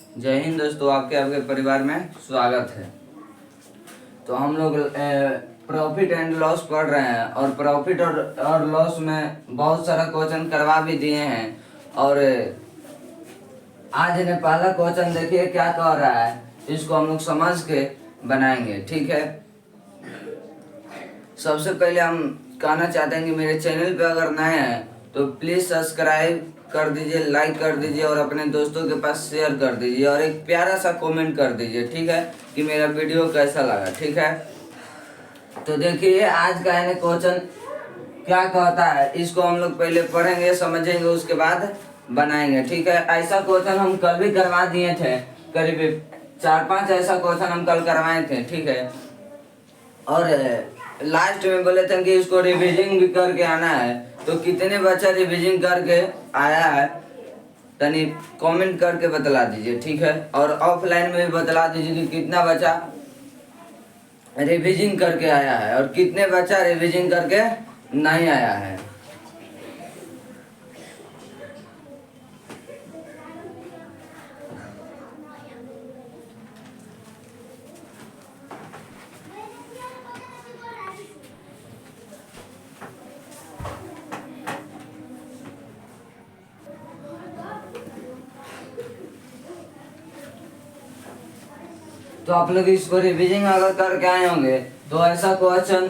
जय हिंद दोस्तों, आपके आपके परिवार में स्वागत है। तो हम लोग प्रॉफिट एंड लॉस पढ़ रहे हैं और प्रॉफिट और लॉस में बहुत सारा क्वेश्चन करवा भी दिए हैं। और आज ने पहला क्वेश्चन देखिए क्या कह रहा है, इसको हम लोग समझ के बनाएंगे। ठीक है, सबसे पहले हम कहना चाहते हैं कि मेरे चैनल पे अगर नए हैं तो प्लीज़ सब्सक्राइब कर दीजिए, लाइक कर दीजिए और अपने दोस्तों के पास शेयर कर दीजिए और एक प्यारा सा कमेंट कर दीजिए। ठीक है, कि मेरा वीडियो कैसा लगा। ठीक है, तो देखिए आज का है क्वेश्चन क्या कहता है, इसको हम लोग पहले पढ़ेंगे, समझेंगे, उसके बाद बनाएंगे। ठीक है, ऐसा क्वेश्चन हम कल भी करवा दिए थे, करीब 4-5 ऐसा क्वेश्चन हम कल करवाए थे। ठीक है, और लास्ट में बोले थे कि इसको रिविजन भी करके आना है। तो कितने बच्चा रिविजन करके आया है तनी कमेंट करके बतला दीजिए। ठीक है, और ऑफलाइन में भी बतला दीजिए कि कितना बच्चा रिविजन करके आया है और कितने बच्चा रिविजन करके नहीं आया है। तो आप लोग इसको रिविजन अगर करके आए होंगे तो ऐसा क्वेश्चन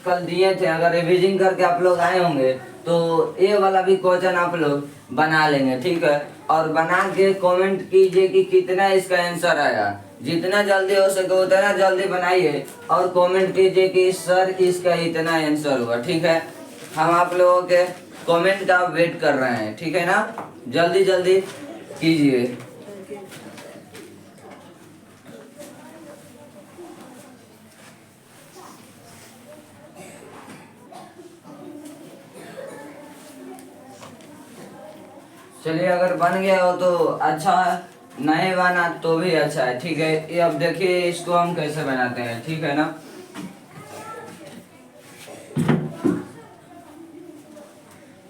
कल दिए थे, अगर रिविजन करके आप लोग आए होंगे तो ये वाला भी क्वेश्चन आप लोग बना लेंगे। ठीक है, और बना के कमेंट कीजिए कि कितना इसका आंसर आया। जितना जल्दी हो सके उतना जल्दी बनाइए और कमेंट कीजिए कि सर इसका इतना आंसर हुआ। ठीक है, हम आप लोगों के कमेंट का वेट कर रहे हैं। ठीक है ना, जल्दी जल्दी कीजिए। चलिए, अगर बन गया हो तो अच्छा है, नहीं बना तो भी अच्छा है। ठीक है, ये अब देखिए इसको हम कैसे बनाते हैं। ठीक है ना,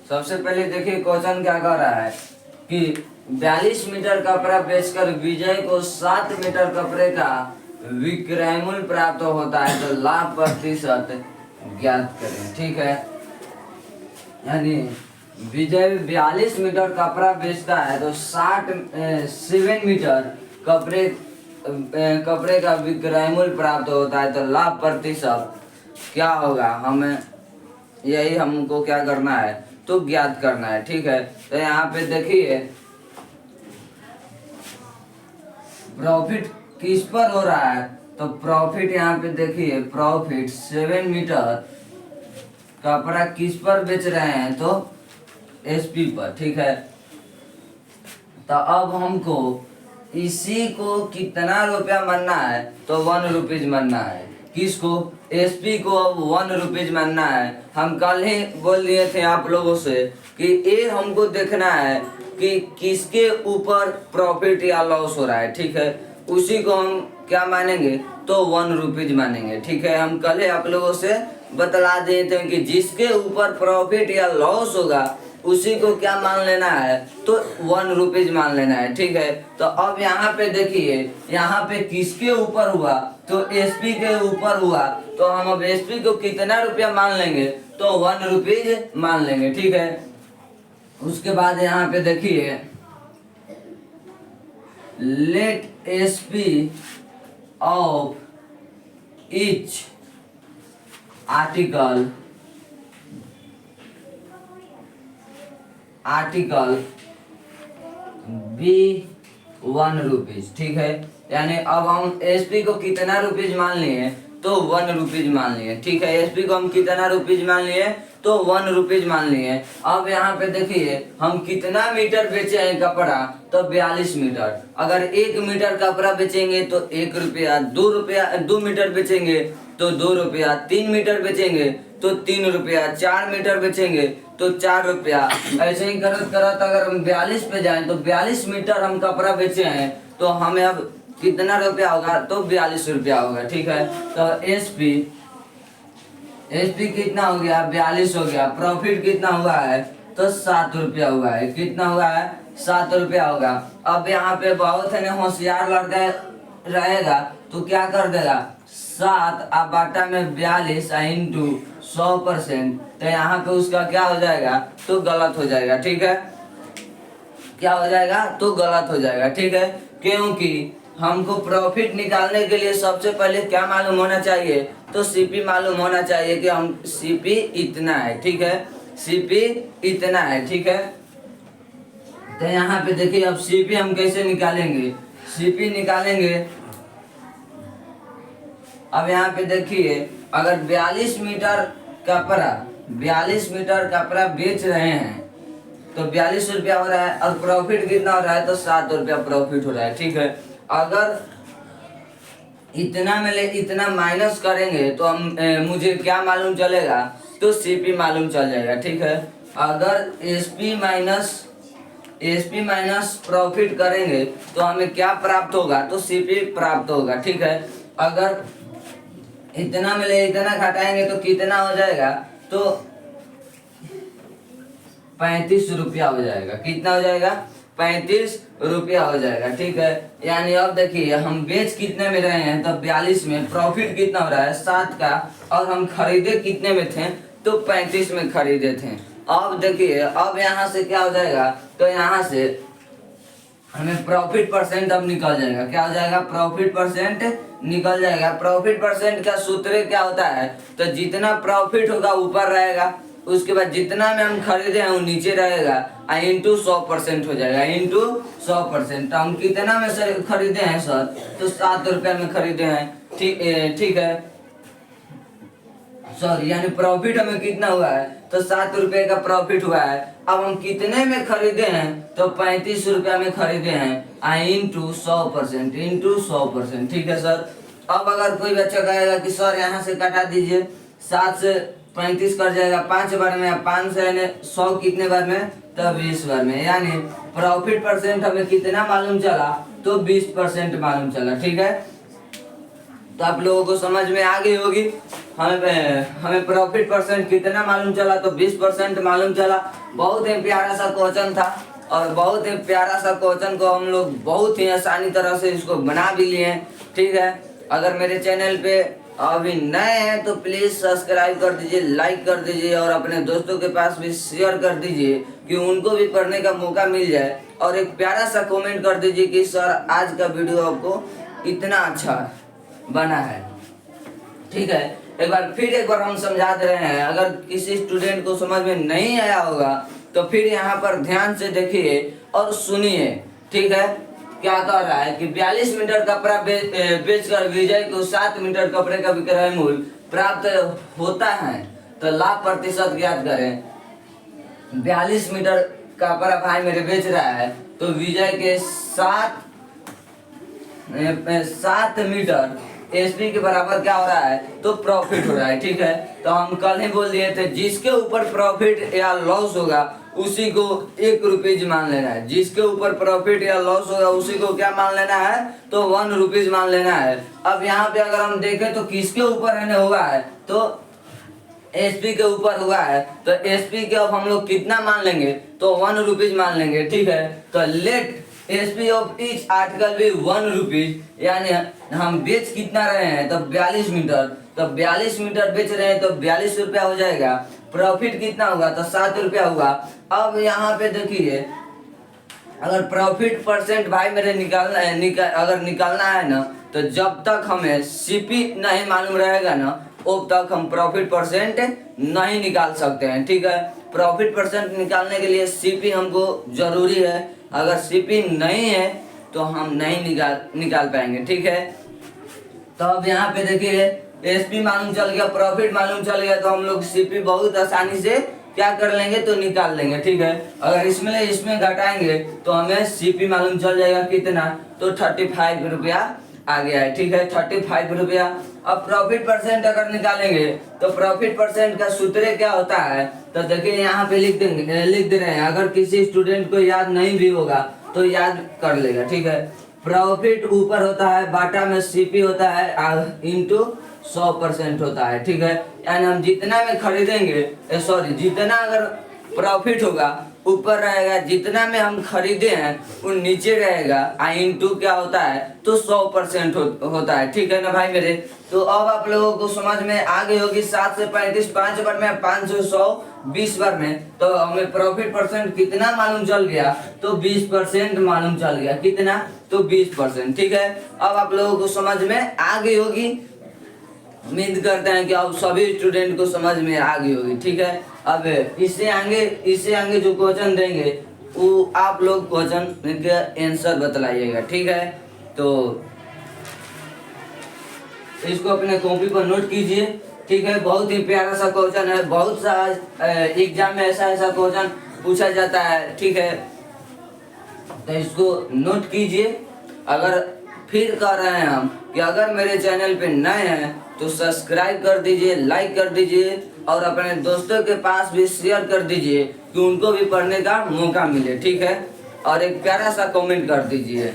सबसे पहले देखिए क्वेश्चन क्या कह रहा है कि 42 मीटर कपड़ा बेचकर विजय को 7 मीटर कपड़े का विक्रय मूल्य प्राप्त होता है, तो लाभ प्रतिशत ज्ञात करें। ठीक है, यानी विजय 42 मीटर कपड़ा बेचता है तो 7 मीटर कपड़े का विक्रय मूल्य प्राप्त होता है, तो लाभ प्रतिशत क्या होगा, हमें यही हमको क्या करना है, तो ज्ञात करना है। ठीक है, तो यहाँ पे देखिए प्रॉफिट किस पर हो रहा है, तो प्रॉफिट यहाँ पे देखिए प्रॉफिट 7 मीटर कपड़ा किस पर बेच रहे हैं, तो एसपी पर। ठीक है, तो अब हमको इसी को कितना रुपया मानना है, तो 1 रुपीज मानना है। किसको? एसपी को अब 1 रुपीज मानना है। हम कल ही बोल दिए थे आप लोगों से कि ये हमको देखना है कि किसके ऊपर प्रॉफिट या लॉस हो रहा है। ठीक है, उसी को हम क्या मानेंगे, तो 1 रुपीज मानेंगे। ठीक है, हम कल ही आप लोगों से बतला दिए थे कि जिसके ऊपर प्रॉफिट या लॉस होगा उसी को क्या मान लेना है, तो 1 रुपीज मान लेना है। ठीक है, तो अब यहाँ पे देखिए यहाँ पे किसके ऊपर हुआ, तो एसपी के ऊपर हुआ, तो हम अब एसपी को कितना रुपया मान लेंगे, तो 1 रुपीज मान लेंगे। ठीक है, उसके बाद यहाँ पे देखिए let SP of each article be 1 rupees. ठीक है, यानी अब हम एसपी को कितना रुपीज मान लिए, तो 1 रुपीज मान लिए। ठीक है, एसपी को हम कितना रुपीज मान लिए, तो 1 रुपीज मान लिए। अब यहाँ पे देखिए हम कितना मीटर बेचे हैं कपड़ा, तो 42 मीटर। अगर 1 मीटर कपड़ा बेचेंगे तो 1 रुपया, 2 मीटर बेचेंगे तो 2 रुपया, 3 मीटर बेचेंगे तो 3 रुपया, 4 मीटर बेचेंगे तो 4 रुपया। ऐसे ही करत करत अगर हम 42 पे जाएं तो 42 मीटर हम कपड़ा बेचे हैं तो हमें अब कितना रुपया होगा, तो 42 रुपया होगा। ठीक है, तो एसपी कितना हो गया, 42 हो गया। प्रॉफिट कितना हुआ है, तो 7 रुपया हुआ है। कितना हुआ है, ₹7 होगा। अब यहाँ पे बहुत है होशियार लड़का रहेगा तो क्या कर देगा, 7 अब बाटा में 42 इंटू 100%, तो यहाँ पे उसका क्या हो जाएगा, तो गलत हो जाएगा। ठीक है, क्या हो जाएगा, तो गलत हो जाएगा। ठीक है, क्योंकि हमको प्रॉफिट निकालने के लिए सबसे पहले क्या मालूम होना चाहिए, तो सीपी मालूम होना चाहिए कि हम सीपी इतना है। ठीक है, सीपी इतना है। ठीक है, तो यहाँ पे देखिए अब सीपी हम कैसे निकालेंगे, सीपी निकालेंगे। अब यहाँ पे देखिए अगर 42 मीटर कपड़ा 42 मीटर कपड़ा बेच रहे हैं तो 42 रुपया हो रहा है, और प्रॉफिट कितना हो रहा है, तो ₹7 प्रॉफिट हो रहा है। ठीक है, अगर इतना में ले इतना माइनस करेंगे तो हम मुझे क्या मालूम चलेगा, तो सीपी मालूम चल जाएगा। ठीक है, अगर एसपी माइनस प्रॉफिट करेंगे तो हमें क्या प्राप्त होगा, तो सीपी प्राप्त होगा। ठीक है, अगर इतना में ले इतना घटाएंगे तो कितना हो जाएगा, तो ₹35 हो जाएगा। कितना हो जाएगा, ₹35 हो जाएगा। ठीक है, यानी अब देखिए हम बेच कितने में रहे हैं, तब 42 में, प्रॉफिट कितना हो रहा है 7 का, और हम खरीदे कितने में थे, तो 35 में खरीदे थे। अब देखिए अब यहाँ से क्या हो जाएगा, तो यहाँ से हमें प्रॉफिट परसेंट अब निकल जाएगा। क्या हो जाएगा, प्रॉफिट परसेंट निकल जाएगा। प्रॉफिट परसेंट का सूत्र क्या होता है, तो जितना प्रॉफिट होगा ऊपर रहेगा, उसके बाद जितना में हम खरीदे हैं वो नीचे रहेगा, इंटू 100% हो जाएगा, इंटू 100%। तो हम कितना में से खरीदे हैं सर, तो ₹7 में खरीदे हैं। ठीक है, सॉरी, यानी प्रॉफिट हमें कितना हुआ है, तो ₹7 का प्रॉफिट हुआ है। अब हम कितने में खरीदे हैं, तो ₹35 में खरीदे हैं, इंटू 100%, इंटू 100%। ठीक है सर, अब अगर कोई बच्चा कहेगा कि सर यहाँ से कटा दीजिए, 7 से 35 कर जाएगा 5 बार में, 5 से 100 कितने बार में, तो 20 बार में, यानी प्रॉफिट परसेंट हमें कितना मालूम चला, तो 20% मालूम चला। ठीक है, तो आप लोगों को समझ में आ गई होगी। हमें प्रॉफिट परसेंट कितना मालूम चला, तो 20% मालूम चला। बहुत ही प्यारा सा क्वेश्चन था, और बहुत ही प्यारा सा क्वेश्चन को हम लोग बहुत ही आसानी तरह से इसको बना भी लिए। ठीक है, अगर मेरे चैनल पे अभी नए हैं तो प्लीज सब्सक्राइब कर दीजिए, लाइक कर दीजिए, और अपने दोस्तों के पास भी शेयर कर दीजिए कि उनको भी पढ़ने का मौका मिल जाए। और एक प्यारा सा कमेंट कर दीजिए कि सर आज का वीडियो आपको इतना अच्छा बना है। ठीक है, एक बार हम समझा दे रहे हैं, अगर किसी स्टूडेंट को समझ में नहीं आया होगा तो फिर यहाँ पर ध्यान से देखिए और सुनिए। ठीक है, क्या कह रहा है कि 42 मीटर कपड़ा बेचकर विजय को 7 मीटर कपड़े का विक्रय मूल्य प्राप्त होता है, तो लाभ प्रतिशत ज्ञात करें। 42 मीटर कपड़ा भाई मेरे बेच रहा है, तो विजय के 7 मीटर एसपी के बराबर क्या हो रहा है, तो प्रॉफिट हो रहा है। ठीक है, तो हम कल ही बोल दिए थे जिसके ऊपर प्रॉफिट या लॉस होगा उसी को ₹1 मान लेना है। जिसके ऊपर प्रॉफिट या लॉस होगा उसी को क्या मान लेना है, तो ₹1 मान लेना है। अब यहाँ पे अगर हम देखें तो किसके ऊपर रहने हुआ है, तो एसपी के ऊपर हुआ है, तो एसपी के अब हम लोग कितना मान लेंगे, तो ₹1 मान लेंगे। ठीक है, तो let SP of each article be ₹1, यानी हम बेच कितना रहे हैं, तो 42 मीटर, तो 42 मीटर बेच रहे हैं तो ₹42 हो जाएगा। प्रॉफिट कितना होगा, तो ₹7 होगा। अब यहाँ पे देखिए अगर प्रॉफिट परसेंट भाई मेरे अगर निकालना है ना, तो जब तक हमें सीपी नहीं मालूम रहेगा ना, तब तक हम प्रॉफिट परसेंट नहीं निकाल सकते हैं। ठीक है, प्रॉफिट परसेंट निकालने के लिए सीपी हमको जरूरी है। अगर सीपी नहीं है तो हम नहीं निकाल पाएंगे। ठीक है, तो अब यहाँ पे देखिए एसपी मालूम चल गया, प्रॉफिट मालूम चल गया, तो हम लोग सीपी बहुत आसानी से क्या कर लेंगे, तो निकाल लेंगे। ठीक है, अगर इसमें घटाएंगे तो हमें सीपी मालूम चल जाएगा कितना, तो ₹35 आ गया है। ठीक है, ₹35। अब प्रॉफिट परसेंट अगर निकालेंगे तो प्रॉफिट परसेंट का सूत्र क्या होता है, तो देखिए यहाँ पे लिख दे रहे हैं। अगर किसी स्टूडेंट को याद नहीं भी होगा तो याद कर लेगा। ठीक है, प्रॉफिट ऊपर होता है, बाटा में सीपी होता है, इंटू 100% होता है। ठीक है, यानी हम जितना में खरीदेंगे जितना अगर प्रॉफिट होगा ऊपर रहेगा, जितना में हम खरीदे हैं वो नीचे रहेगा। इंटू क्या होता है तो 100% होता है, ठीक है ना भाई मेरे। तो अब आप लोगों को समझ में आ गई होगी। 7 से 35 5 बार में, 5 से 100 20 बार में, तो हमें प्रॉफिट परसेंट कितना मालूम चल गया तो 20% मालूम चल गया। कितना तो 20%, ठीक है। अब आप लोगों को समझ में आ गई होगी। उम्मीद करते हैं कि अब सभी स्टूडेंट को समझ में आ गई होगी, ठीक है। अब इससे आगे जो क्वेश्चन देंगे वो आप लोग क्वेश्चन का आंसर बतलाइएगा, ठीक है। तो इसको अपने कॉपी पर नोट कीजिए, ठीक है। बहुत ही प्यारा सा क्वेश्चन है, बहुत सा एग्जाम में ऐसा क्वेश्चन पूछा जाता है, ठीक है। तो इसको नोट कीजिए। अगर फिर कह रहे हैं हम कि अगर मेरे चैनल पे नए हैं तो सब्सक्राइब कर दीजिए, लाइक कर दीजिए और अपने दोस्तों के पास भी शेयर कर दीजिए कि उनको भी पढ़ने का मौका मिले, ठीक है। और एक प्यारा सा कमेंट कर दीजिए।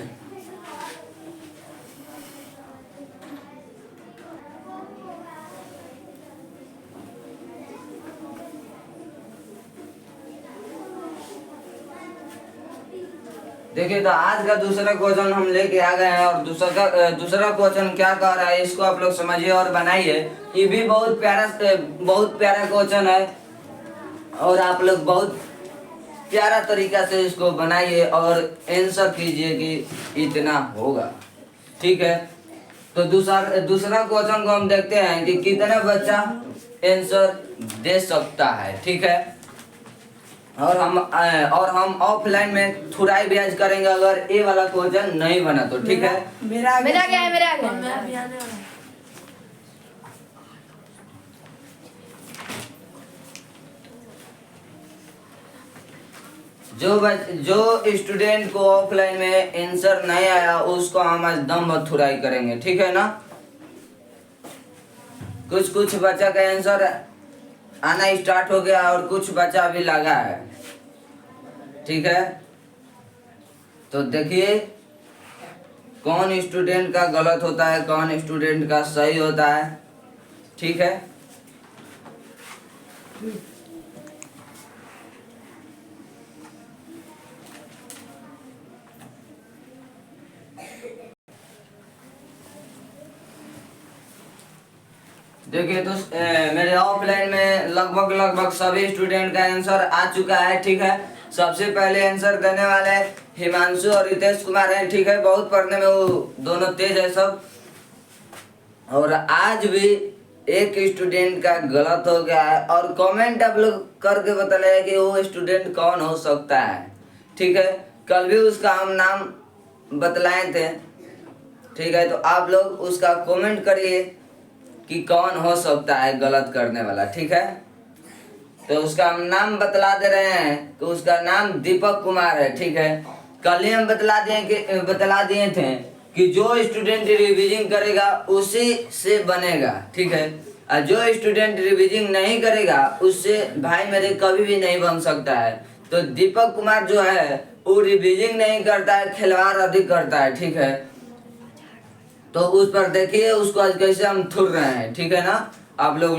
देखिए, तो आज का दूसरा क्वेश्चन हम लेके आ गए हैं और दूसरा क्वेश्चन क्या कह रहा है इसको आप लोग समझिए और बनाइए। ये भी बहुत प्यारा क्वेश्चन है और आप लोग बहुत प्यारा तरीका से इसको बनाइए और आंसर कीजिए कि इतना होगा, ठीक है। तो दूसरा क्वेश्चन को हम देखते हैं कि कितना बच्चा आंसर दे सकता है, ठीक है। और हम ऑफलाइन में थोड़ा ही ब्याज करेंगे अगर ये वाला क्वेश्चन नहीं बना तो, ठीक है। मेरा क्या है, मेरा क्या है? जो स्टूडेंट को ऑफलाइन में आंसर नहीं आया उसको हम आज दम मथुराई करेंगे, ठीक है ना। कुछ बच्चा का आंसर आना स्टार्ट हो गया और कुछ बच्चा अभी लगा है, ठीक है। तो देखिए कौन स्टूडेंट का गलत होता है, कौन स्टूडेंट का सही होता है, ठीक है। देखिए, तो मेरे ऑफलाइन में लगभग सभी स्टूडेंट का आंसर आ चुका है, ठीक है। सबसे पहले आंसर देने वाले हिमांशु और रितेश कुमार हैं, ठीक है। बहुत पढ़ने में वो दोनों तेज है सब। और आज भी एक स्टूडेंट का गलत हो गया है और कमेंट आप लोग करके बताइए कि वो स्टूडेंट कौन हो सकता है, ठीक है। कल भी उसका हम नाम बतलाए थे, ठीक है। तो आप लोग उसका कमेंट करिए कि कौन हो सकता है गलत करने वाला, ठीक है। तो उसका हम नाम बतला दे रहे हैं कि उसका नाम दीपक कुमार है, ठीक है। कल ही हम बतला दिए थे कि जो स्टूडेंट रिवीजिंग करेगा उसी से बनेगा, ठीक है। और जो स्टूडेंट रिवीजिंग नहीं करेगा उससे भाई मेरे कभी भी नहीं बन सकता है। तो दीपक कुमार जो है वो रिवीजिंग नहीं करता है, खिलवाड़ अधिक करता है, ठीक है। तो उस पर देखिए उसको आज कैसे हम थुर रहे हैं, ठीक है ना। आप लोग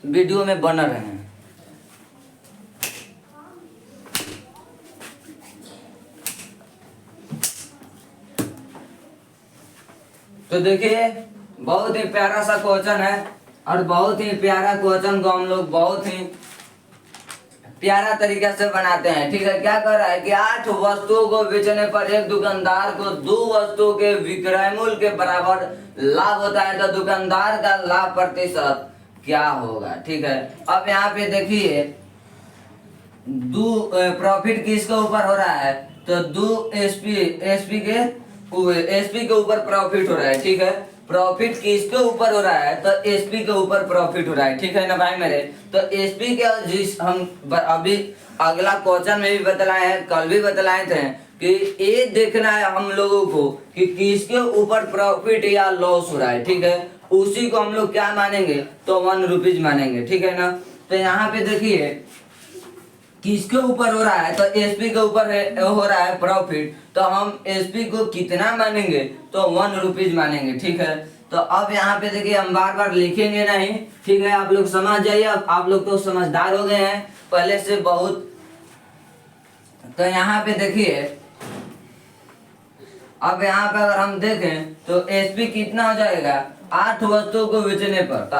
वीडियो में बन रहे हैं। तो देखिए बहुत ही प्यारा सा क्वेश्चन है और बहुत ही प्यारा क्वेश्चन को हम लोग बहुत ही प्यारा तरीका से बनाते हैं, ठीक है। क्या कर रहा है कि 8 वस्तुओं को बेचने पर एक दुकानदार को 2 वस्तुओं के विक्रय मूल्य के बराबर लाभ होता है, तो दुकानदार का लाभ प्रतिशत क्या होगा, ठीक है। अब यहाँ पे देखिए प्रॉफिट किसके ऊपर हो रहा है तो 2 एसपी के ऊपर प्रॉफिट हो रहा है, ठीक है। प्रॉफिट किसके ऊपर हो रहा है तो एसपी के ऊपर प्रॉफिट हो रहा है, ठीक है ना भाई मेरे। तो एसपी के जिस हम अभी अगला क्वेश्चन में भी बतलाए हैं, कल भी बतलाए थे कि ये देखना है हम लोगों को कि किसके ऊपर प्रॉफिट या लॉस हो रहा है, ठीक है। उसी को हम लोग क्या मानेंगे तो 1 रुपीज मानेंगे, ठीक है ना। तो यहाँ पे देखिए किसके ऊपर हो रहा है तो एसपी के ऊपर हो रहा है प्रॉफिट, तो हम एसपी को कितना मानेंगे तो 1 रुपीज मानेंगे, ठीक है। तो अब यहाँ पे देखिए हम बार बार लिखेंगे नहीं, ठीक है। आप लोग समझ जाइए, अब आप लोग तो समझदार हो गए हैं, पहले से बहुत तो यहाँ पे देखिए, अब यहाँ पे अगर हम देखें तो एसपी कितना हो जाएगा 8 वस्तुओं को बेचने पर। तो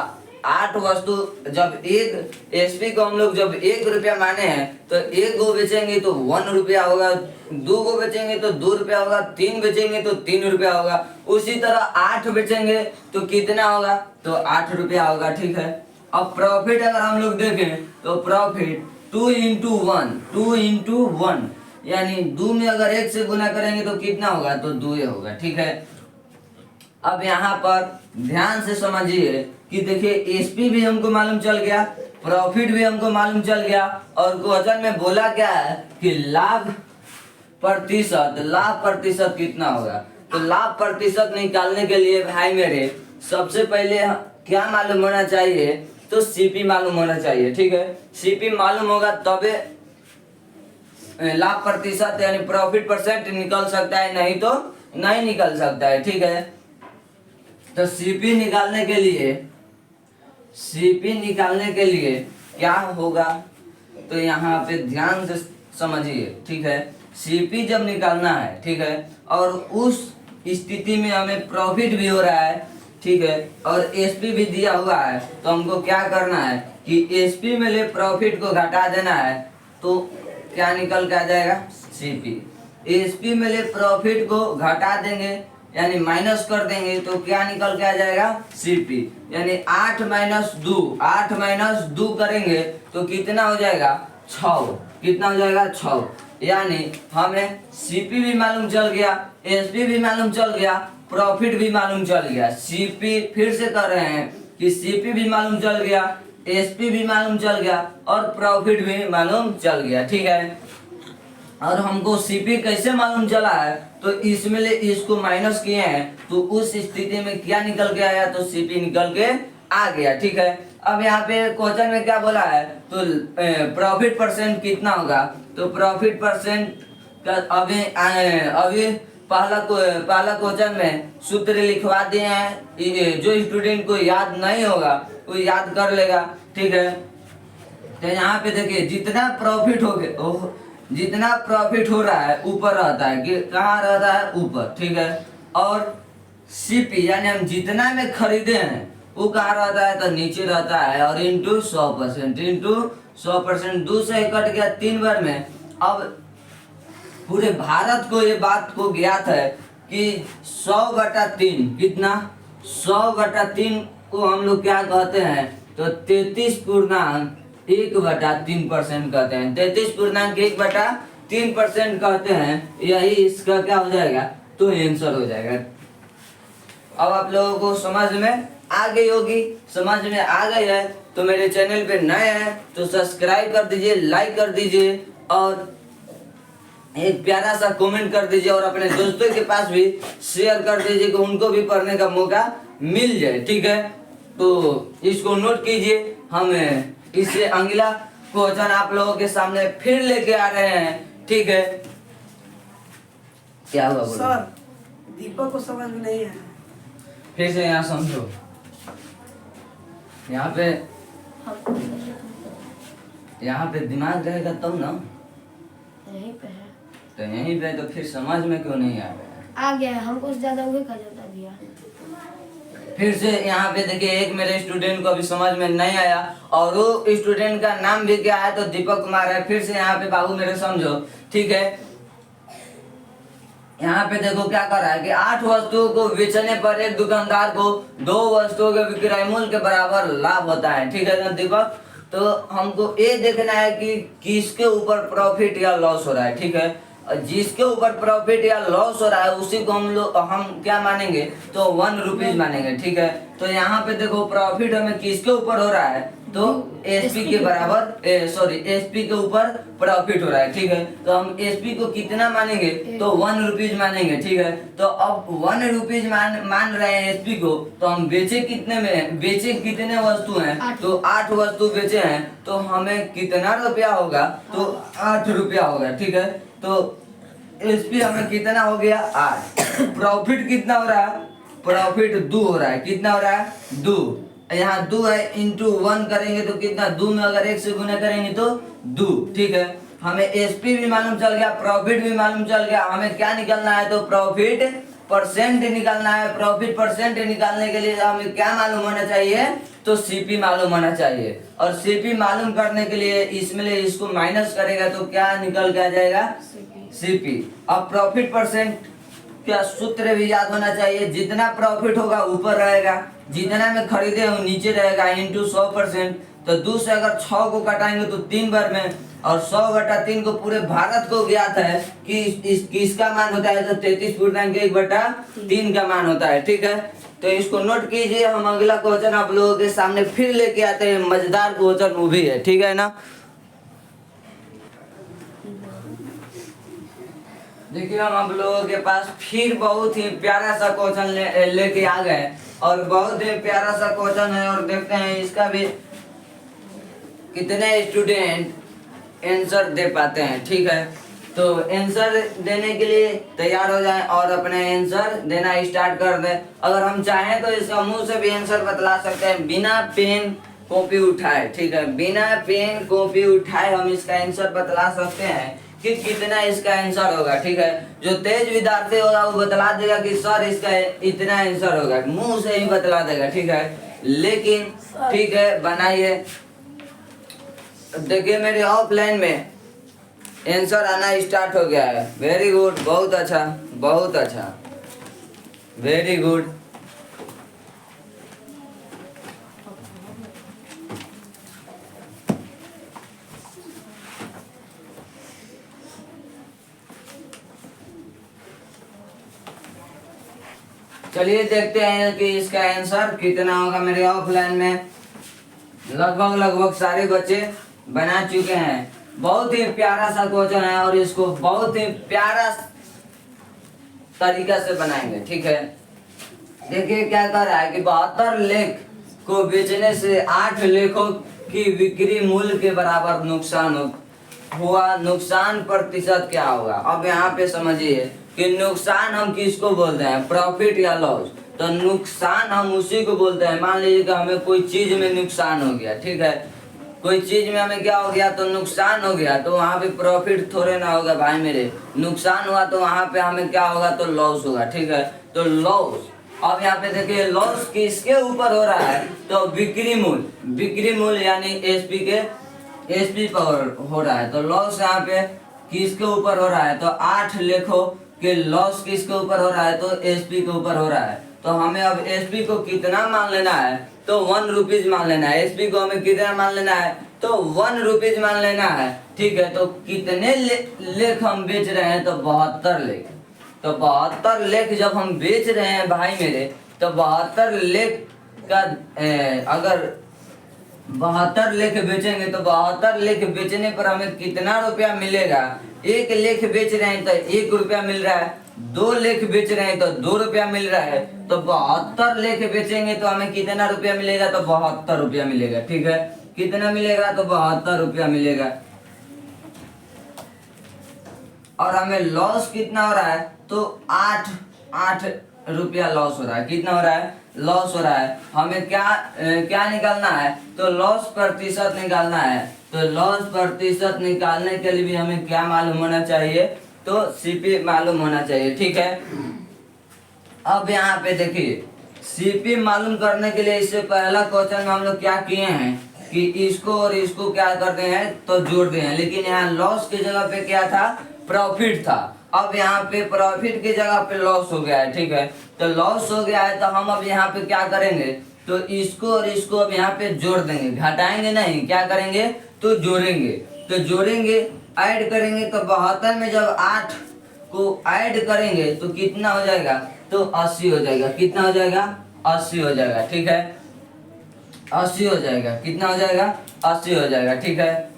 8 वस्तु जब एक एसपी को हम लोग जब 1 रुपया माने हैं तो 1 को बेचेंगे तो 1 रुपया होगा, 2 को बेचेंगे तो 2 रुपया होगा, 3 बेचेंगे तो 3 रुपया होगा। उसी तरह 8 बेचेंगे तो कितना होगा, तो 8 रुपया होगा। ठीक है, अब प्रॉफिट अगर हम लोग देखें तो प्रॉफिट 2 इंटू 1 यानी 2 में अगर 1 से गुना करेंगे तो कितना होगा, तो 2 होगा। ठीक है, अब यहाँ पर ध्यान से समझिए कि देखिए एसपी भी हमको मालूम चल गया, प्रॉफिट भी हमको मालूम चल गया, और क्वेश्चन में बोला क्या है कि लाभ प्रतिशत कितना होगा। तो लाभ प्रतिशत निकालने के लिए भाई मेरे सबसे पहले क्या मालूम होना चाहिए, तो सीपी मालूम होना चाहिए। ठीक है, सीपी मालूम होगा तबे लाभ प्रतिशत यानी प्रॉफिट परसेंट निकल सकता है, नहीं तो नहीं निकल सकता है। ठीक है, तो सीपी निकालने के लिए क्या होगा, तो यहाँ पे ध्यान से समझिए। ठीक है, सीपी जब निकालना है, ठीक है, और उस स्थिति में हमें प्रॉफिट भी हो रहा है, ठीक है, और एसपी भी दिया हुआ है, तो हमको क्या करना है कि एसपी में ले प्रॉफिट को घटा देना है, तो क्या निकल के आ जाएगा, सीपी। एसपी में ले प्रॉफिट को घटा देंगे यानी माइनस कर देंगे तो क्या निकल के आ जाएगा, सीपी। यानी 8 माइनस 2 करेंगे तो कितना हो जाएगा, 6। कितना हो जाएगा, 6। यानी हमें सीपी भी मालूम चल गया, एसपी भी मालूम चल गया, प्रॉफिट भी मालूम चल गया। सीपी फिर से कर रहे हैं कि सीपी भी मालूम चल गया, एसपी भी मालूम चल गया और प्रॉफिट भी मालूम चल गया। ठीक है, और हमको सीपी कैसे मालूम चला है, तो इसमें ले इसको माइनस किए हैं तो उस स्थिति में क्या निकल के आया, तो सीपी निकल के आ गया। ठीक है, अब यहाँ पे क्वेश्चन में क्या बोला है, तो प्रॉफिट परसेंट कितना होगा, तो प्रॉफिट परसेंट का अभी पहला क्वेश्चन में सूत्र लिखवा दिए हैं, जो स्टूडेंट को याद नहीं होगा वो याद कर लेगा। ठीक है, तो यहाँ पे देखिए जितना प्रॉफिट हो रहा है ऊपर रहता है, कि कहाँ रहता है, ऊपर। ठीक है, और सीपी यानी हम जितना में खरीदे हैं वो कहाँ रहता है, तो नीचे रहता है, और इंटू 100%, 2 से कट गया 3 बार में। अब पूरे भारत को ये बात को ज्ञात है कि 100/3 कितना, 100/3 को हम लोग क्या कहते हैं, तो 33.1/3% कहते हैं, 33.1/3% कहते हैं। यही इसका क्या हो जाएगा, तो आंसर हो जाएगा। अब आप लोगों को समझ में आ गई होगी, समझ में आ गई है तो मेरे चैनल पे नए हैं तो सब्सक्राइब कर दीजिए, लाइक कर दीजिए और एक प्यारा सा कमेंट कर दीजिए, और अपने दोस्तों के पास भी शेयर कर दीजिए कि उनको भी पढ़ने का मौका मिल जाए। ठीक है, तो इसको नोट कीजिए। हम इससे अगला क्वेश्चन आप लोगों के सामने फिर लेके आ रहे हैं। ठीक है, क्या हुआ बोलो? सर दीपक को समझ में नहीं आया, फिर से यहाँ समझो, यहाँ पे दिमाग रहेगा तब ना, यहीं पे है, तो यहीं पे, तो फिर समझ में क्यों नहीं आ रहा है? आ गया है, हमको ज्यादा वही खा जाता दिया। फिर से यहाँ पे देखिए, एक मेरे स्टूडेंट को अभी समझ में नहीं आया, और वो स्टूडेंट का नाम भी क्या है, तो दीपक कुमार है। फिर से यहाँ पे बाबू मेरे समझो। ठीक है, यहाँ पे देखो क्या कर रहा है कि 8 वस्तुओं को बेचने पर एक दुकानदार को 2 वस्तुओं के विक्रय मूल्य के बराबर लाभ होता है। ठीक है ना दीपक, तो हमको ये देखना है कि किसके ऊपर प्रॉफिट या लॉस हो रहा है। ठीक है, जिसके ऊपर प्रॉफिट या लॉस हो रहा है उसी को हम क्या मानेंगे, तो 1 रुपीज मानेंगे। ठीक है, तो यहाँ पे देखो प्रॉफिट हमें किसके ऊपर हो रहा है, तो एसपी के बराबर एसपी के ऊपर प्रॉफिट हो रहा है। ठीक है, तो हम एसपी को कितना मानेंगे, तो 1 रुपीज मानेंगे। ठीक है, तो अब 1 रुपीज मान रहे हैं एसपी को, तो हम बेचे कितने वस्तु हैं, तो 8 वस्तु बेचे हैं, तो हमें कितना रुपया होगा, तो 8 रुपया होगा। ठीक है, तो एसपी हमें कितना हो गया, 8। प्रॉफिट कितना हो रहा है, प्रॉफिट 2 हो रहा है। कितना हो रहा है, 2। यहाँ 2 है, इंटू 1 करेंगे तो कितना, 2 में अगर 1 से गुना करेंगे तो 2। ठीक है, हमें एसपी भी मालूम चल गया, प्रॉफिट भी मालूम चल गया। हमें क्या निकलना है? तो प्रॉफिट परसेंट निकालना है। प्रॉफिट परसेंट निकालने के लिए हमें क्या मालूम होना चाहिए? तो सीपी मालूम होना चाहिए। और सीपी मालूम करने के लिए इसमें इसको माइनस करेगा तो क्या निकल के आ जाएगा? सीपी। अब प्रॉफिट परसेंट क्या सूत्र भी याद होना चाहिए। जितना प्रॉफिट होगा ऊपर रहेगा, जितना में खरीदे हो नीचे रहेगा, इंटू 100%। तो 2 से अगर 6 को कटाएंगे तो 3 बार में, और 100/3 को पूरे भारत को ज्ञात है कि इसका मान होता है तो 33.1/3 का मान होता है। ठीक है, तो इसको नोट कीजिए। हम अगला क्वेश्चन आप लोगों के सामने फिर लेके आते हैं। मजेदार क्वेश्चन वो भी है, ठीक है ना। देखिए हम आप लोगों के पास फिर बहुत ही प्यारा सा क्वेश्चन लेके आ गए, और बहुत ही प्यारा सा क्वेश्चन है। और देखते हैं इसका भी कितने स्टूडेंट आंसर दे पाते हैं। ठीक है, तो आंसर देने के लिए तैयार हो जाएं और अपने आंसर देना स्टार्ट कर दें। अगर हम चाहें तो इसका मुंह से भी आंसर बतला सकते हैं बिना पेन कॉपी उठाए। ठीक है, बिना पेन कॉपी उठाए हम इसका आंसर बतला सकते हैं कि कितना इसका आंसर होगा। ठीक है, जो तेज विद्यार्थी होगा वो बतला देगा कि सर इसका इतना आंसर होगा, मुंह से ही बतला देगा। ठीक है, लेकिन ठीक है बनाइए। देखिए मेरे ऑफलाइन में आंसर आना स्टार्ट हो गया है। वेरी गुड, बहुत अच्छा, बहुत अच्छा, वेरी गुड। चलिए देखते हैं कि इसका आंसर कितना होगा। मेरे ऑफलाइन में लगभग सारे बच्चे बना चुके हैं। बहुत ही प्यारा सा क्वेश्चन है और इसको बहुत ही प्यारा तरीका से बनाएंगे। ठीक है, देखिए क्या कर रहा है कि 72 लेख को बेचने से 8 लेखों की बिक्री मूल्य के बराबर नुकसान हुआ। नुकसान प्रतिशत क्या होगा? अब यहाँ पे समझिए कि नुकसान हम किसको बोलते हैं, प्रॉफिट या लॉस। तो नुकसान हम उसी को बोलते हैं। मान लीजिए कि हमें कोई चीज में नुकसान हो गया। ठीक है, कोई चीज में हमें क्या हो गया? तो नुकसान हो गया, तो वहाँ पे प्रॉफिट थोड़े ना होगा भाई मेरे। नुकसान हुआ तो वहाँ पे हमें क्या होगा? तो लॉस होगा। ठीक है, तो लॉस। अब यहाँ पे देखिए लॉस किसके ऊपर हो रहा है? तो बिक्री मूल्य, बिक्री मूल्य यानी एसपी पर हो रहा है। तो लॉस यहाँ पे किसके ऊपर हो रहा है? तो 8 लेखों के लॉस किसके ऊपर हो रहा है? तो एसपी के ऊपर हो रहा है। तो हमें अब एसपी को कितना मान लेना है? तो 1 रुपीज मान लेना है। एसपी को हमें कितना मान लेना है? तो 1 रुपीज मान लेना है। ठीक है, तो कितने लेख हम बेच रहे हैं? तो 72 लेख। तो 72 लेख जब हम बेच रहे हैं भाई मेरे, तो 72 लेख का अगर 72 लेख बेचेंगे तो 72 लेख बेचने पर हमें कितना रुपया मिलेगा? 1 लेख बेच रहे हैं तो 1 रुपया मिल रहा है, 2 लेख बेच रहे हैं तो 2 रुपया मिल रहा है। तो 72 लेख बेचेंगे तो हमें कितना रुपया मिलेगा? तो 72 रुपया मिलेगा। ठीक है, कितना मिलेगा? तो 72 रुपया मिलेगा। और हमें लॉस कितना हो रहा है? तो 8 रुपया लॉस हो रहा है। कितना हो रहा है? लॉस हो रहा है। हमें क्या निकालना है? तो लॉस प्रतिशत निकालना है। तो लॉस प्रतिशत निकालने के लिए भी हमें क्या मालूम होना चाहिए? तो सीपी मालूम होना चाहिए। ठीक है, अब यहाँ पे देखिए सीपी मालूम करने के लिए इससे पहला क्वेश्चन में हम लोग क्या किए हैं कि इसको और इसको क्या करते हैं? तो जोड़ते हैं। लेकिन यहाँ लॉस की जगह पे क्या था? प्रॉफिट था। अब यहाँ पे प्रॉफिट की जगह पे लॉस हो गया है। ठीक है, तो लॉस हो गया है तो हम अब यहाँ पे क्या करेंगे? तो इसको और इसको अब यहाँ पे जोड़ देंगे, घटाएंगे नहीं, क्या करेंगे? तो जोड़ेंगे। तो जोड़ेंगे, ऐड करेंगे। तो 72 में जब 8 को ऐड करेंगे तो कितना हो जाएगा? तो 80 हो जाएगा। कितना हो जाएगा? 80 हो जाएगा। ठीक है, 80 हो जाएगा। कितना हो जाएगा? 80 हो जाएगा। ठीक है,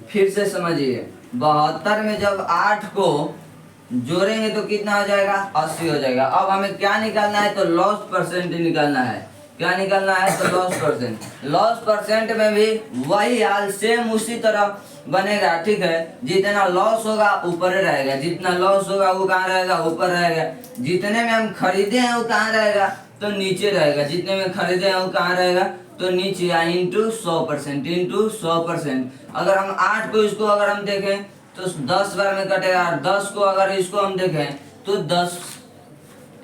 फिर से समझिए 72 में जब 8 को जोड़ेंगे तो कितना हो जाएगा? 80 हो जाएगा। अब हमें क्या निकालना है? तो लॉस परसेंट निकालना है। क्या निकालना है? तो लॉस परसेंट। लॉस परसेंट में भी वही हाल सेम उसी तरह बनेगा। ठीक है, जितना लॉस होगा ऊपर रहेगा, जितना लॉस होगा वो कहाँ रहेगा? ऊपर रहेगा। जितने में हम खरीदे हैं वो कहाँ रहेगा? तो नीचे रहेगा। जितने में खरीदे हैं वो कहाँ रहेगा? तो नीचे आए इंटू 100%, इंटू 100%। अगर हम 8 को इसको अगर हम देखें तो 10 बार में कटेगा, और 10 को अगर इसको हम देखें तो 10,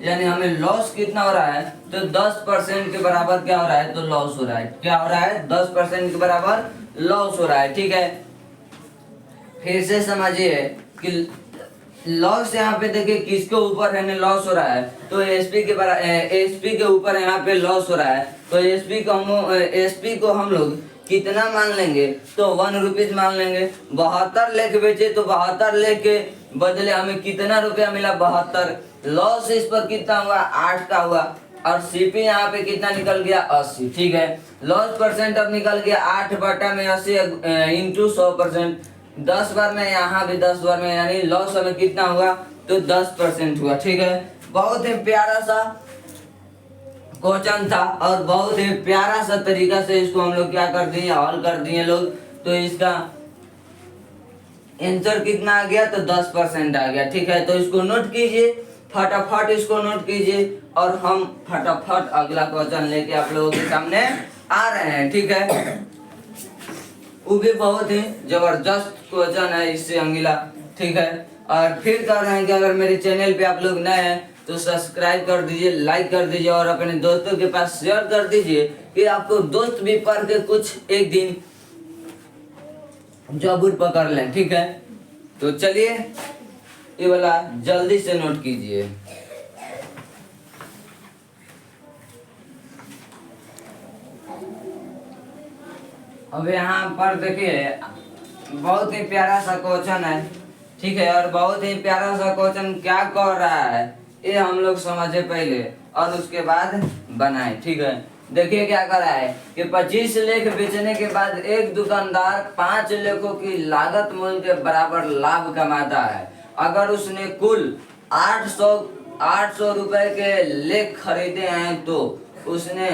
यानी हमें लॉस कितना हो रहा है, तो 10% के बराबर क्या हो रहा है, तो लॉस हो रहा है। क्या हो रहा है, 10% के बराबर लॉस हो रहा है। ठीक है, फिर से समझिए कि लॉस यहाँ पे देखिए किसके ऊपर है, लॉस हो रहा है, तो एसपी के एसपी के ऊपर यहाँ पे लॉस हो रहा है। तो एसपी को हम लोग कितना मान लेंगे, तो 1 रुपीज मान लेंगे। 72 लेख बेचे तो 72 लेख के बदले हमें कितना रुपया मिला, 72। लॉस इस पर कितना हुआ, 8 का हुआ, और सीपी यहाँ पे कितना निकल गया, 80। ठीक है, लॉस परसेंट अब निकल गया 8/80 इंटू 100%। 10 बार में यहाँ भी 10 बार में, यानी लॉस हमें कितना हुआ, तो 10% हुआ। ठीक है, बहुत ही प्यारा सा क्वेश्चन था और बहुत ही प्यारा सा तरीका से इसको हम लोग क्या कर दिए, हल कर दिए लोग। तो इसका आंसर कितना आ गया, तो 10% आ गया। ठीक है, तो इसको नोट कीजिए, फटाफट इसको नोट कीजिए, और हम फटाफट अगला क्वेश्चन लेके आप लोगों के सामने आ रहे हैं। ठीक है, वो भी बहुत ही जबरदस्त क्वेश्चन है, इससे अंगिला। ठीक है, और फिर कह रहे हैं कि अगर मेरे चैनल पे आप लोग नए हैं तो सब्सक्राइब कर दीजिए, लाइक कर दीजिए, और अपने दोस्तों के पास शेयर कर दीजिए कि आपको दोस्त भी पढ़ के कुछ एक दिन जरूर पकड़ लें। ठीक है, तो चलिए ये वाला जल्दी से नोट कीजिए। अब यहाँ पर देखिए बहुत ही प्यारा सा क्वेश्चन है। ठीक है, और बहुत ही प्यारा सा क्वेश्चन क्या कर रहा है, ये हम लोग समझे पहले और उसके बाद बनाए। ठीक है, देखिए क्या कर रहा है कि 25 लेख बेचने के बाद एक दुकानदार 5 लेखों की लागत मूल्य के बराबर लाभ कमाता है। अगर उसने कुल 800 रुपए के लेख खरीदे हैं तो उसने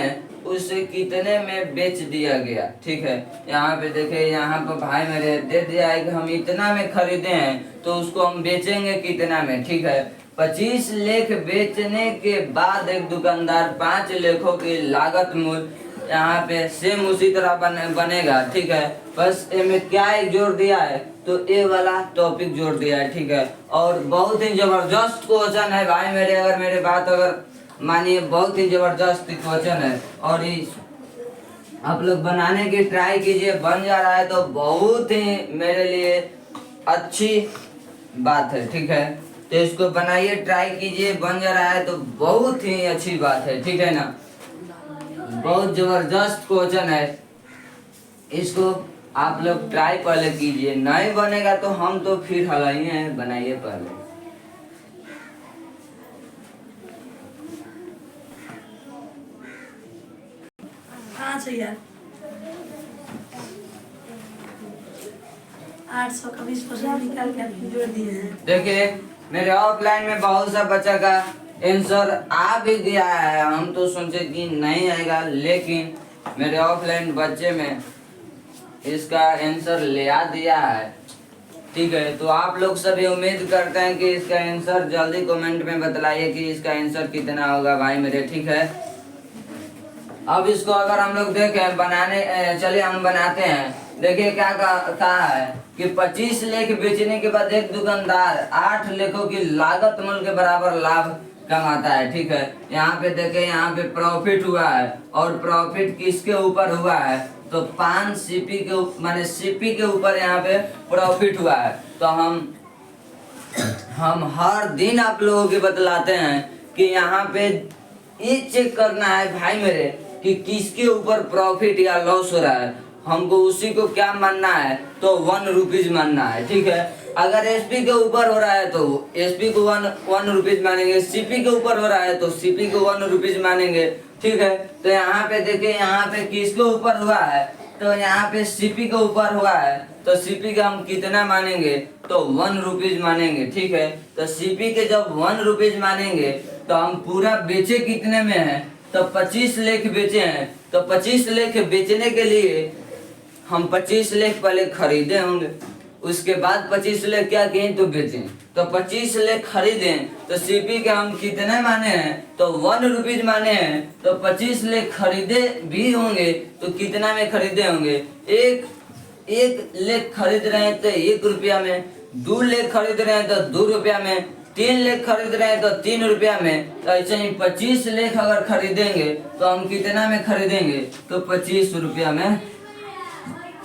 उसे कितने में बेच दिया गया। ठीक है, यहाँ पे देखिए, यहाँ पर भाई मेरे दे दिया है कि हम इतना में खरीदे हैं तो उसको हम बेचेंगे कितना में। ठीक है, 25 लेख बेचने के बाद एक दुकानदार 5 लेखों की लागत मूल्य यहाँ पे सेम उसी तरह बनेगा। ठीक है, बस इसमें क्या एक जोड़ दिया है, तो ए वाला टॉपिक जोड़ दिया है। ठीक है, और बहुत ही जबरदस्त क्वेश्चन है भाई मेरे, अगर मेरे बात अगर मानिए, बहुत ही जबरदस्त क्वेश्चन है, और इस आप लोग बनाने की ट्राई कीजिए, बन जा रहा है तो बहुत ही मेरे लिए अच्छी बात है। ठीक है, तो इसको बनाइए, ट्राई कीजिए, बन जा रहा है तो बहुत ही अच्छी बात है। ठीक है ना, बहुत जबरदस्त क्वेश्चन है, इसको आप लोग ट्राई पहले कीजिए, नहीं बनेगा तो हम तो फिर हलाइए हैं, बनाइए पहले। हाँ सही यार, 800 का 20% निकाल के आपने जोड़ दिए हैं। देखिए मेरे ऑफलाइन में बहुत सा बच्चा का आंसर आ भी गया है, हम तो सोचे कि नहीं आएगा, लेकिन मेरे ऑफलाइन बच्चे में इसका आंसर ले आ दिया है। ठीक है, तो आप लोग सभी उम्मीद करते हैं कि इसका आंसर जल्दी कमेंट में बतलाइए कि इसका आंसर कितना होगा भाई मेरे। ठीक है, अब इसको अगर हम लोग देखें बनाने, चलिए हम बनाते हैं। देखिए क्या कहा है कि 25 लेख बेचने के बाद एक दुकानदार 8 लेखों की लागत मूल्य के बराबर लाभ कमाता है। ठीक है, यहाँ पे देखिए, यहाँ पे प्रॉफिट हुआ है, और प्रॉफिट किसके ऊपर हुआ है, तो 5 सीपी के माने सीपी के ऊपर यहाँ पे प्रॉफिट हुआ है। तो हम हर दिन आप लोगों के बतलाते हैं कि यहाँ पे ये चेक करना है भाई मेरे कि किसके ऊपर प्रॉफिट या लॉस हो रहा है, हमको उसी को क्या मानना है, तो 1 रुपीज मानना है। ठीक है, अगर एसपी के ऊपर हो रहा है तो एसपी को 1 रुपीज मानेंगे, सीपी के ऊपर हो रहा है तो सीपी को 1 रुपीज मानेंगे। ठीक है, तो यहाँ पे देखिए, यहाँ पे किसके ऊपर हुआ है, तो यहाँ पे सीपी के ऊपर हुआ है, तो सीपी का हम कितना मानेंगे, तो 1 रुपीज मानेंगे। ठीक है, तो सीपी के जब 1 रुपीज मानेंगे तो हम पूरा बेचे कितने में है, तो 25 लेख बेचे हैं। तो 25 लेख बेचने के लिए हम 25 लेख पहले खरीदे होंगे, उसके बाद 25 लाख क्या किए तो बेचें। तो 25 लाख खरीदें तो सीपी के हम कितने माने हैं तो 1 रुपीज माने हैं। तो 25 लाख खरीदे भी होंगे तो कितना में खरीदे होंगे, एक लाख खरीद रहे हैं तो 1 रुपया में, 2 लाख खरीद रहे हैं तो 2 रुपया में, 3 लाख खरीद रहे हैं तो 3 रुपया में। तो ऐसे ही 25 लाख अगर खरीदेंगे तो हम कितना में खरीदेंगे तो 25 रुपया में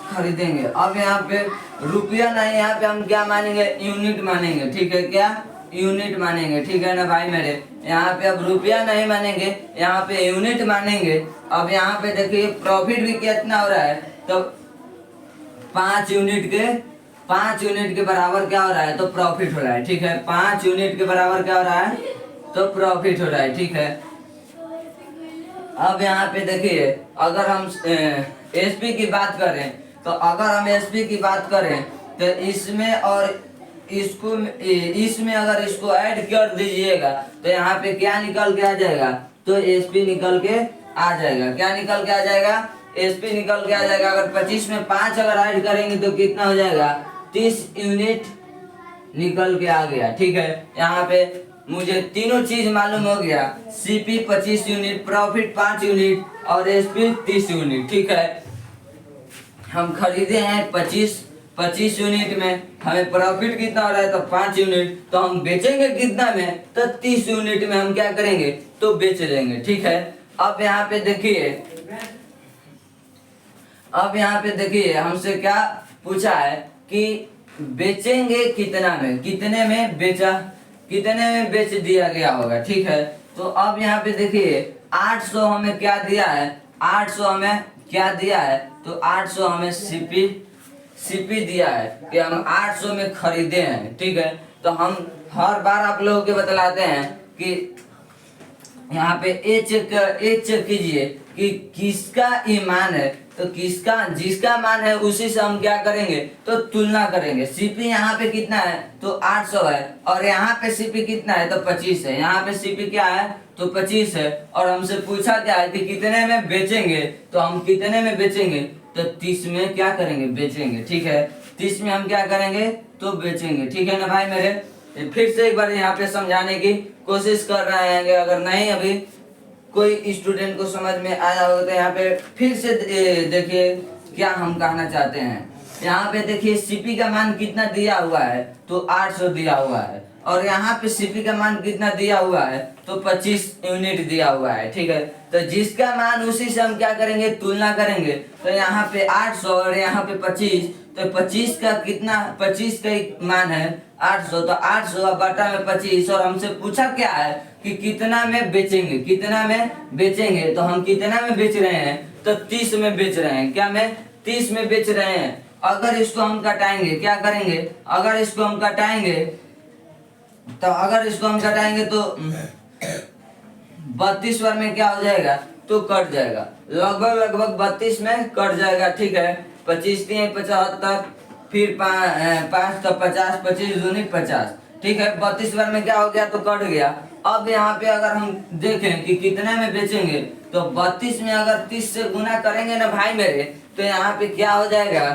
खरीदेंगे। अब यहाँ पे रुपया नहीं, यहाँ पे हम क्या मानेंगे यूनिट मानेंगे, ठीक है, क्या यूनिट मानेंगे, ठीक है ना भाई मेरे। यहाँ पे अब रुपया नहीं मानेंगे, यहाँ पे यूनिट मानेंगे। अब यहाँ पे देखिए प्रॉफिट भी कितना हो रहा है तो 5 यूनिट के बराबर क्या हो रहा है तो प्रॉफिट हो रहा है, ठीक है। 5 यूनिट के बराबर क्या हो रहा है तो प्रॉफिट हो रहा है, ठीक है। अब यहाँ पे देखिए अगर हम एसपी की बात करें तो अगर हम एसपी की बात करें तो इसमें और इसमें अगर इसको ऐड कर दीजिएगा तो यहाँ पे क्या निकल के आ जाएगा तो एसपी निकल के आ जाएगा। क्या निकल के आ जाएगा, एसपी निकल के आ जाएगा। अगर 25 में 5 अगर ऐड करेंगे तो कितना हो जाएगा 30 यूनिट निकल के आ गया, ठीक है। यहाँ पे मुझे तीनों चीज मालूम हो गया, सीपी 25 यूनिट, प्रॉफिट 5 यूनिट और एसपी 30 यूनिट, ठीक है। हम खरीदे हैं 25 यूनिट में, हमें प्रॉफिट कितना हो रहा है तो 5 यूनिट, तो हम बेचेंगे कितना में तो 30 यूनिट में हम क्या करेंगे तो बेच लेंगे, ठीक है। अब यहाँ पे देखिए हमसे क्या पूछा है कि बेचेंगे कितना में, कितने में बेच दिया गया होगा, ठीक है। तो अब यहाँ पे देखिए 800 हमें क्या दिया है, 800 हमें क्या दिया है तो 800 हमें सीपी दिया है कि हम 800 में खरीदे हैं, ठीक है। तो हम हर बार आप लोगों के बतलाते हैं कि यहाँ पे ए चेक कीजिए कि किसका ईमान है तो जिसका मान है उसी से हम क्या करेंगे तो तुलना करेंगे। सीपी यहाँ पे कितना है तो 800 है और यहाँ पे सीपी कितना है तो 25 है। यहाँ पे सीपी क्या है तो 25 है और हमसे पूछा क्या है कि कितने में बेचेंगे, तो हम कितने में बेचेंगे तो 30 में क्या करेंगे बेचेंगे, ठीक है। 30 में हम क्या करेंगे तो बेचेंगे, ठीक है ना भाई मेरे। फिर से एक बार यहाँ पे समझाने की कोशिश कर रहे हैं, अगर नहीं अभी कोई स्टूडेंट को समझ में आया हो तो यहाँ पे फिर से देखिए क्या हम कहना चाहते हैं। यहाँ पे देखिए सीपी का मान कितना दिया हुआ है तो 800 दिया हुआ है और यहाँ पे सीपी का मान कितना दिया हुआ है तो 25 यूनिट दिया हुआ है, ठीक है। तो जिसका मान उसी से हम क्या करेंगे तुलना करेंगे। तो यहाँ पे 800 और यहाँ पे 25, तो 25 का कितना, 25 का मान है 800, तो 800 बटा में 25 और हमसे पूछा क्या है कि कितना में बेचेंगे, कितना में बेचेंगे। तो हम कितना में बेच रहे हैं तो 30 में बेच रहे हैं, क्या में 30 में बेच रहे हैं। अगर इसको हम घटाएंगे क्या करेंगे, अगर इसको हम घटाएंगे तो 32 बार में क्या हो जाएगा तो कट जाएगा, लगभग 32 में कट जाएगा, ठीक है। 25 3 75, फिर 5 तो 50, 25 दूनी 50, ठीक है। 32 बार में क्या हो गया तो कट गया। अब यहाँ पे अगर हम देखें कि कितने में बेचेंगे तो 32 में अगर 30 से गुना करेंगे ना भाई मेरे, तो यहाँ पे क्या हो जाएगा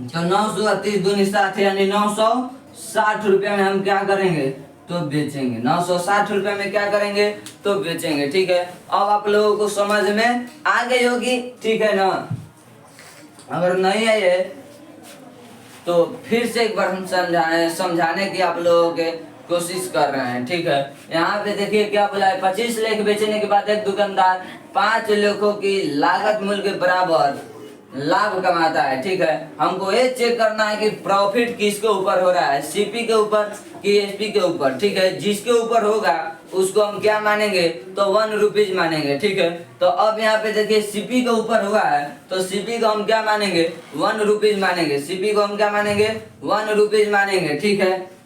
तो 930 दूनी 60, यानी 960 रुपया में हम क्या करेंगे तो बेचेंगे। 960 रुपये में क्या करेंगे तो बेचेंगे, ठीक है। अब आप लोगों को समझ में आ गई होगी, ठीक है ना। अगर नहीं आई है तो फिर से एक बार हम समझाने की आप लोगों के कोशिश कर रहे हैं, ठीक है। यहाँ पे देखिए क्या बोला है, 25 लाख बेचने के बाद एक दुकानदार 5 लाखों की लागत मूल्य के बराबर लाभ कमाता है, ठीक है। हमको ये चेक करना है कि प्रॉफिट किसके ऊपर हो रहा है, सीपी के ऊपर कि एसपी के ऊपर, ठीक है। जिसके ऊपर होगा उसको हम क्या मानेंगे तो 1 रुपीज मानेंगे, ठीक है। तो अब यहाँ पे देखिए सीपी के ऊपर हुआ है तो सीपी को हम क्या मानेंगे 1 रुपीज मानेंगे, सीपी को हम क्या मानेंगे 1 रुपीज मानेंगे, ठीक है।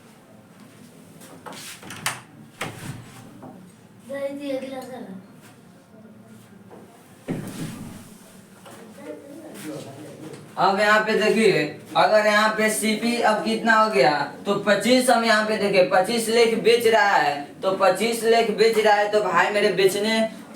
अब यहाँ पे देखिए अगर यहाँ पे सीपी अब कितना हो गया तो 25, हम यहाँ पे देखिए 25 लाख बेच रहा है तो 25 लाख बेच रहा है तो भाई मेरे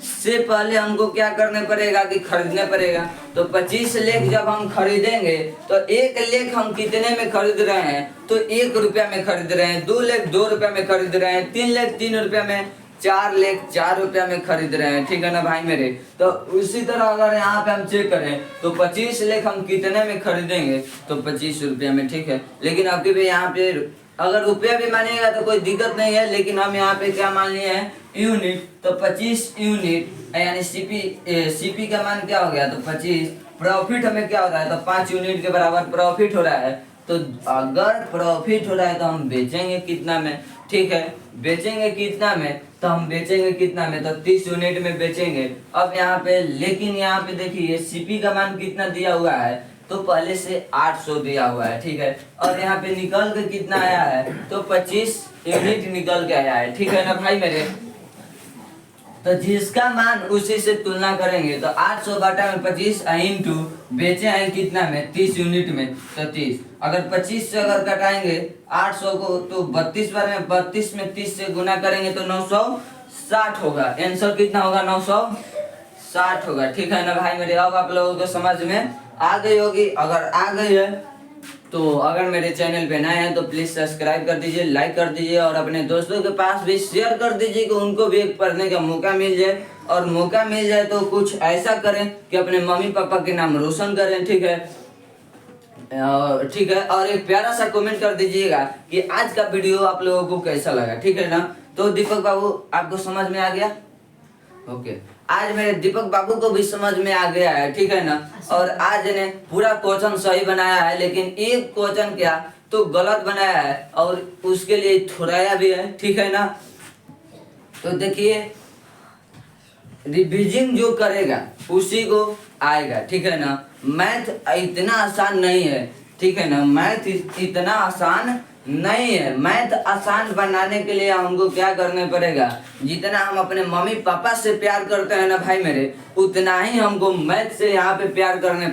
से पहले हमको क्या करने पड़ेगा कि खरीदने पड़ेगा। तो 25 लाख जब हम खरीदेंगे तो 1 लाख हम कितने में खरीद रहे हैं, तो 1 रुपया में खरीद रहे हैं। 2 लाख 2 रुपया में खरीद रहे हैं। 3 लाख 3 रुपया में। 4 लाख 4 रुपया में खरीद रहे हैं, ठीक है ना भाई मेरे। तो उसी तरह अगर यहाँ पे हम चेक करें तो 25 लाख हम कितने में खरीदेंगे, तो 25 रुपया में, ठीक है। लेकिन आपके भी यहाँ पे अगर रुपया भी मानिएगा तो कोई दिक्कत नहीं है, लेकिन हम यहाँ पे क्या मान लिए हैं, यूनिट। तो 25 यूनिट यानी सीपी का मान क्या हो गया, तो 25। प्रॉफिट हमें क्या हो रहा है, तो 5 यूनिट के बराबर प्रॉफिट हो रहा है। तो अगर प्रॉफिट हो रहा है तो हम बेचेंगे कितना में, ठीक है। बेचेंगे कितना में, तो हम बेचेंगे कितना में, तो 30 यूनिट में बेचेंगे। अब यहाँ पे लेकिन यहाँ पे देखिए सीपी का मान कितना दिया हुआ है, तो पहले से 800 दिया हुआ है, ठीक है। और यहाँ पे निकल के कितना आया है, तो 25 यूनिट निकल के आया है, ठीक है ना भाई मेरे। तो जिसका मान उसी से तुलना करेंगे तो 800 बटा में 25 इंटू बेचे हैं कितना में, 30 यूनिट में, तो 30। अगर 25 से अगर कटाएंगे 800 को तो 32 बार में 32 में 30 से गुना करेंगे तो 960 होगा। आंसर कितना होगा, 960 होगा, ठीक है ना भाई मेरे। अब आप लोगों को समझ में आ गई होगी। अगर आ गई है तो अगर मेरे चैनल पे नए हैं तो प्लीज सब्सक्राइब कर दीजिए, लाइक कर दीजिए और अपने दोस्तों के पास भी शेयर कर दीजिए कि उनको भी एक पढ़ने का मौका मिल जाए। और मौका मिल जाए तो कुछ ऐसा करें कि अपने मम्मी पापा के नाम रोशन करें, ठीक है। ठीक है, और एक प्यारा सा कमेंट कर दीजिएगा कि आज का वीडियो आप लोगों को कैसा लगा, ठीक है ना। तो दीपक बाबू आपको समझ में आ गया, ओके। आज मेरे दीपक बाबू को भी समझ में आ गया है, ठीक है ना। और आज ने पूरा क्वेश्चन सही बनाया है, लेकिन एक क्वेश्चन क्या तो गलत बनाया है और उसके लिए थोड़ाया भी है, ठीक है ना। तो देखिए रिवीजिंग जो करेगा उसी को आएगा, ठीक है ना। मैथ इतना आसान नहीं है, ठीक है ना। मैथ इतना आसान नहीं है। मैथ आसान बनाने के लिए हमको क्या करने पड़ेगा, जितना हम अपने मम्मी पापा से प्यार करते हैं ना भाई मेरे, उतना ही हमको मैथ से यहाँ पे प्यार करने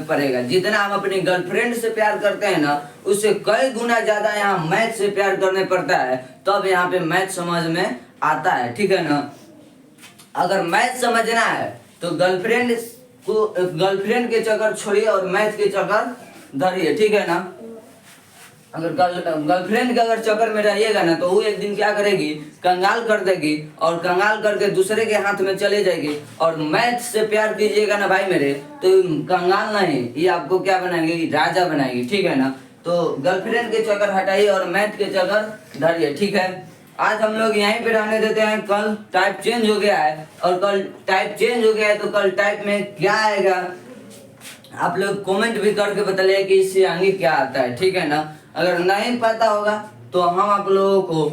पड़ेगा। जितना हम अपनी गर्लफ्रेंड से प्यार करते हैं ना, उससे कई गुना ज्यादा यहाँ मैथ से प्यार करने पड़ता है, तब यहाँ पे मैथ समझ में आता है, ठीक है ना। अगर मैथ समझना है तो गर्लफ्रेंड के चक्कर छोड़िए और मैथ के चक्कर धरिए, ठीक है ना। अगर गर्लफ्रेंड के अगर चक्कर में रहिएगा ना तो वो एक दिन क्या करेगी, कंगाल कर देगी और कंगाल करके दूसरे के हाथ में चले जाएगी। और मैथ से प्यार कीजिएगा ना भाई मेरे तो कंगाल नहीं, ये आपको क्या बनाएगी, राजा बनाएगी, ठीक है ना। तो गर्लफ्रेंड के चक्कर हटाइए और मैथ के चक्कर धरिए, ठीक है। आज हम लोग यहीं पे रहने देते हैं। कल टाइप चेंज हो गया है और कल टाइप चेंज हो गया है तो कल टाइप में क्या आएगा आप लोग कमेंट भी करके बताइए कि इससे आगे क्या आता है, ठीक है ना। अगर नहीं पता होगा तो हम आप लोगों को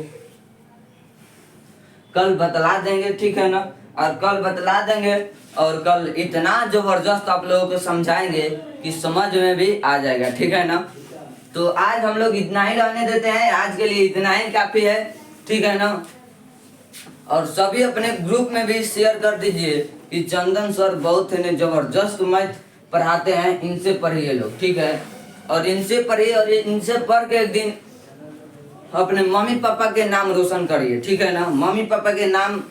कल बतला देंगे, ठीक है ना। और कल बतला देंगे और कल इतना जबरदस्त आप लोगों को समझाएंगे कि समझ में भी आ जाएगा, ठीक है ना। तो आज हम लोग इतना ही रहने देते हैं, आज के लिए इतना ही काफी है, ठीक है ना। और सभी अपने ग्रुप में भी शेयर कर दीजिए कि चंदन सर बहुत ही जबरदस्त मैथ पढ़ाते हैं, इनसे पढ़िए लोग, ठीक है। और इनसे पढ़िए और इनसे पढ़ के एक दिन अपने मम्मी पापा के नाम रोशन करिए, ठीक है ना। मम्मी पापा के नाम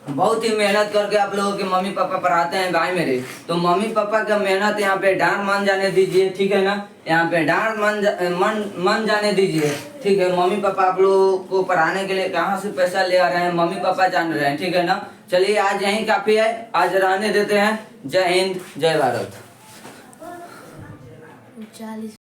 बहुत ही मेहनत करके आप लोगों के मम्मी पापा पढ़ाते हैं भाई मेरे, तो मम्मी पापा का मेहनत यहाँ पे डांट मान जाने दीजिए, ठीक है ना। यहाँ पे डांट मन जाने दीजिए, ठीक है। मम्मी पापा आप लोगों को पढ़ाने के लिए कहाँ से पैसा ले आ रहे हैं मम्मी पापा जान रहे हैं, ठीक है ना। चलिए आज यहीं काफी है, आज रहने देते हैं। जय हिंद, जय भारत। 40